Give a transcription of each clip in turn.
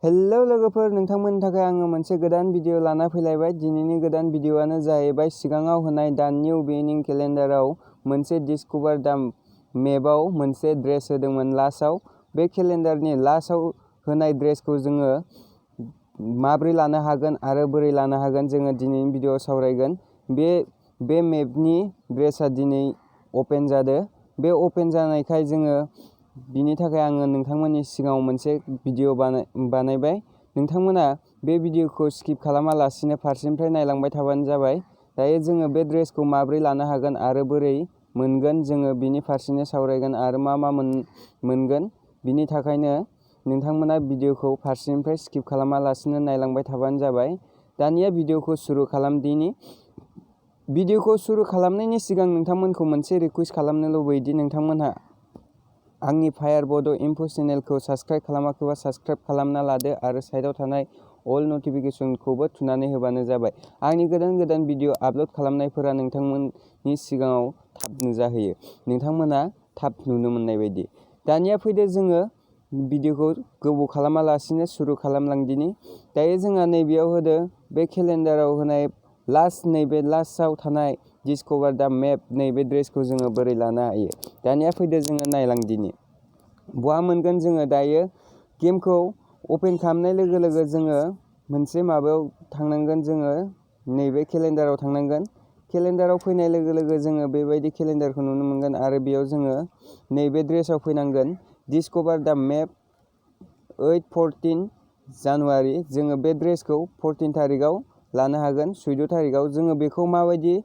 Hello लोगोफोर, नोंथांमोननि थाखाय आङो मोनसे गोदान भिडिअ लाना फैलायबाय। दिनैनि गोदान भिडिअआनो जाहैबाय सिगाङाव होनाय दा निउ बिगिनिं केलेन्डाराव मोनसे डिस्कभार दा मेपआव मोनसे ड्रेस होदोंमोन लास्टआव। बे केलेन्डारनि लास्टआव होनाय ड्रेसखौ जोङो माबोरै लानो हागोन आरो बोरै लानो हागोन जोङो दिनैनि भिडिअआव सावरायगोन। बे मेपनि ड्रेसा दिनै अपेन जादों। बे अपेन जानायखाय जोङो बिनि थाखाय आङो नोंथांमोननि सिगाङाव मोनसे भिडिअ बानायबाय। नोंथांमोना बे भिडिअखौ स्किप खालामालासिनो फारसेनिफ्राय नायलांबाय थाबानो जाबाय। दायो जोङो बे ड्रेसखौ माबोरै लानो हागोन आरो बोरै मोनगोन जोङो बिनि फारसेनो सावरायगोन आरो मा मोनगोन बिनि थाखायनो नोंथांमोना भिडिअखौ फारसेनिफ्राय स्किप खालामालासिनो नायलांबाय थाबानो जाबाय। दानिया भिडिअखौ सुरु खालामदिनि। भिडिअखौ सुरु खालामनायनि सिगां नोंथांमोनखौ मोनसे रिक्वेस्ट खालामनो लुबैयोदि नोंथांमोनहा आंनि फायार बड' इनफो चेनेलखौ साबस्क्राइब खालामाखैबा साबस्क्राइब खालामना लादो आरो साइडआव थानाय अल नटिफिकेसनखौबो थुनानै होबानो जाबाय। आंनि गोदान भिडिअ आपल'ड खालामनायफोरा नोंथांमोननि सिगाङाव थाब नुजाहोयो, नोंथांमोना थाब नुनो मोननाय बायदि। दानिया फैदो जोङो भिडिअखौ गोबाव खालामालासिनो सुरु खालामलांदिनि। दायो जोंहा नैबेयाव होदो बे केलेन्डाराव होनाय नैबे लास्टआव थानाय डिस्कभार दा मेप नैबे ड्रेसखौ जोङो बोरै लानो हायो। दानिया फैदो जोङो नायलांदिनि। बहा मोनगोन जोङो दायो गेमखौ अपेन खालामनाय लोगो लोगो जोङो मोनसे माबायाव थांनांगोन, जोङो नैबे केलेन्डाराव थांनांगोन। केलेन्डाराव फैनाय लोगो लोगो जोङो बेबायदि केलेन्डारखौ नुनो मोनगोन आरो बेयाव जोङो नैबे ड्रेसाव फैनांगोन। डिस्कभार दा मेप 8-14 जानुवारि। जोङो बे ड्रेसखौ 14 थारिखआव लानो हागोन, 14 थारिखआव। जोङो बेखौ माबायदि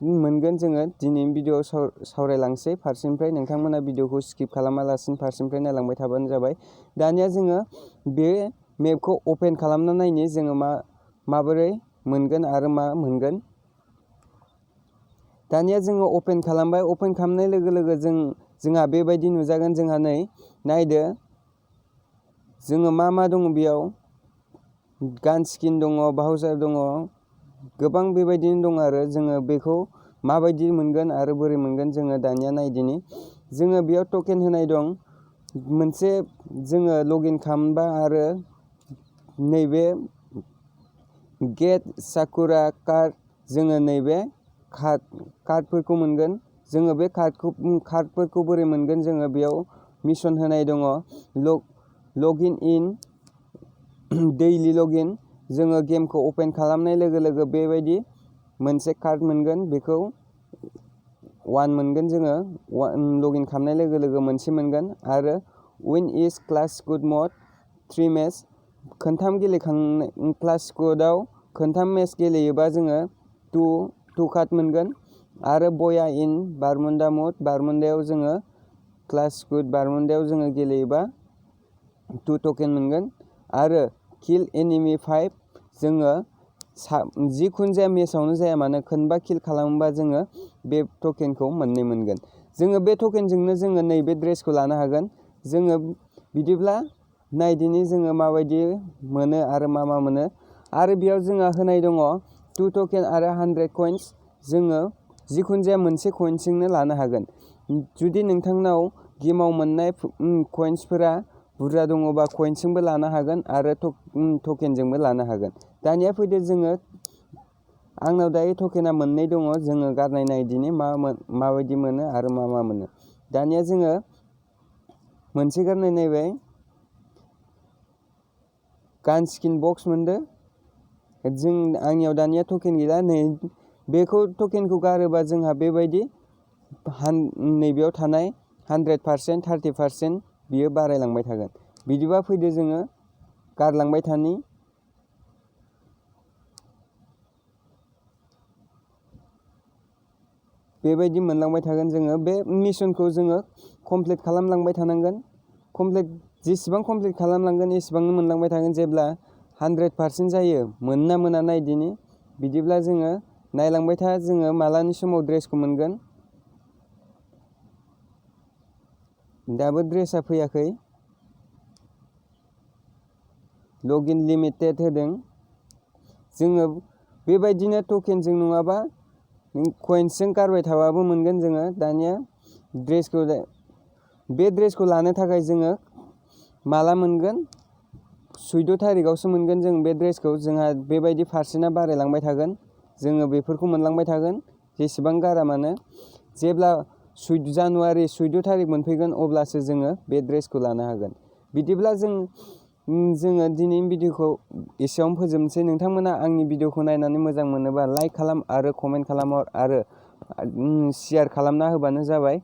मोनगोन जोङो दिनैनि भिडिअआव सावरायलांसै फारसेनिफ्राय। नोंथांमोना भिडिअखौ स्किप खालामालासिनो फारसेनिफ्राय नायलांबाय थाबानो जाबाय। दानिया जोङो बे मेपखौ अपेन खालामना नायनि जोङो माबोरै मोनगोन आरो मा मोनगोन। दानिया जोङो अपेन खालामबाय। अपेन खालामनाय लोगो लोगो जोंहा बेबायदि नुजागोन। जोंहा नायदो जोङो मा दङ बेयाव। गान स्किन दङ, भाउचार दङ, गोबां बेबायदिनो दङ आरो जोङो बेखौ माबायदि मोनगोन आरो बोरै मोनगोन जोङो दानिया नायदिनि। जोङो बेयाव टकेन होनाय दं मोनसे। जोङो लगइन खालामबा आरो नैबे गेट साकुरा कार्ड, जोङो नैबे कार्डफोरखौ मोनगोन। जोङो बे कार्डफोरखौ बोरै मोनगोन जोङो बेयाव मिशन होनाय दङ। लगइन इन दैलि लगइन। जोङो गेमखौ अपेन खालामनाय लोगो लोगो बेबायदि मोनसे कार्ड मोनगोन। बेखौ 1 मोनगोन जोङो। लगइन खालामनाय लोगो लोगो मोनसे मोनगोन आरो विन इज क्लास स्क्वाड मड 3 मेच। खोनथाम गेलेखांनाय क्लास स्क्वाडआव खोनथाम मेच गेलेयोबा जोङो 2 कार्ड मोनगोन आरो बया इन बारमुडा मड, बारमुडायाव जोङो क्लास स्क्वाड बारमुडायाव जोङो गेलेयोबा 2 टकेन मोनगोन आरो किल एनिमि 5 जोङो जिखुनु जाया मेचआवनो जाया मानो खनबा किल खालामोबा जोङो बे टकेनखौ मोननै मोनगोन। जोङो बे टकेनजोंनो जोङो नैबे ड्रेसखौ लानो हागोन। जोङो बिदिब्ला नायदिनि जोङो माबायदि मोनो आरो मा मोनो। आरो बेयाव जोंहा होनाय दङ 2 टकेन आरो 100 कइन्स। जोङो जिखुनु जाया मोनसे कइन्सजोंनो लानो हागोन। जुदि नोंथांनाव गेमाव मोननाय कइन्सफोरा बुरजा दङबा कइन्सजोंबो लानो हागोन आरो टकेनजोंबो लानो हागोन। दानिया फैदो जोङो आंनाव दायो टकेना मोननै दङ। जोङो गारनाय नायदिनि माबायदि मोनो आरो मा मोनो। दानिया जोङो मोनसे गारनाय नायबाय। गान स्किन बक्स मोनदो। आंनियाव दानिया टकेन गैला। बेखौ टकेनखौ गारोबा जोंहा बेबायदि नैबेयाव थानाय 100%, 30% बियो बारायलांबाय थागोन। बिदिबा फैदो जोङो गारलांबाय थानि। बेबायदि मोनलांबाय थागोन। जोङो बे मिशनखौ जोङो कमप्लिट खालामलांबाय थानांगोन। जेसेबां कमप्लिट खालामलांगोन एसेबांनो मोनलांबाय थागोन। जेब्ला 100% जायो मोनना मोना नायदिनि। बिदिब्ला जोङो नायलांबाय था, जोङो मालानि समाव ड्रेसखौ मोनगोन। दाबो ड्रेसा फैयाखै। लगइन लिमिटेड होदों। जोङो बेबायदिनो टकेनजों नङाबा कइन्सजों गारबाय थाबाबो मोनगोन जोङो। दानिया बे ड्रेसखौ लानो थाखाय जोङो माला मोनगोन 14 थारिखआवसो मोनगोन जों बे ड्रेसखौ। जोंहा बेबायदि पारसेन्टआ बारायलांबाय थागोन, जोङो बेफोरखौ मोनलांबाय थागोन जेसेबां गारा मानो। जेब्ला जानुवारि 14 थारिख मोनफैगोन अब्लासो जोङो बे ड्रेसखौ लानो हागोन। बिदिब्ला जोङो दिनैनि भिडिअखौ एसेयावनो फोजोबनोसै। नोंथांमोना आंनि भिडिअखौ नायनानै मोजां मोनोबा लाइक खालाम आरो कमेन्ट खालामहर आरो शेयार खालामना होबानो जाबाय।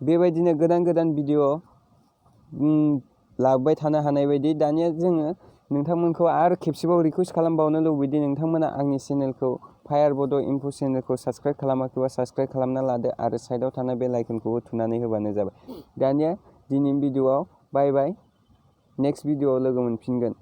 बेबायदिनो गोदान गोदान भिडिअ लाबोबाय थानो हानाय बायदि। दानिया जोङो नोंथांमोनखौ आरो खेबसेबाव रिकुवेस्ट खालामबावनो लुबैदि नोंथांमोना आंनि चेनेलखौ फायार बड' इनफु चेनेलखौ साबस्क्राइब खालामाखैबा साबस्क्राइब खालामना लादो आरो साइडआव थानाय बेल आइकनखौबो थुनानै होबानो जाबाय। दानिया दिनैनि भिडिअआव बाय बाय। नेक्स्ट भिडिअआव लोगो मोनफिनगोन।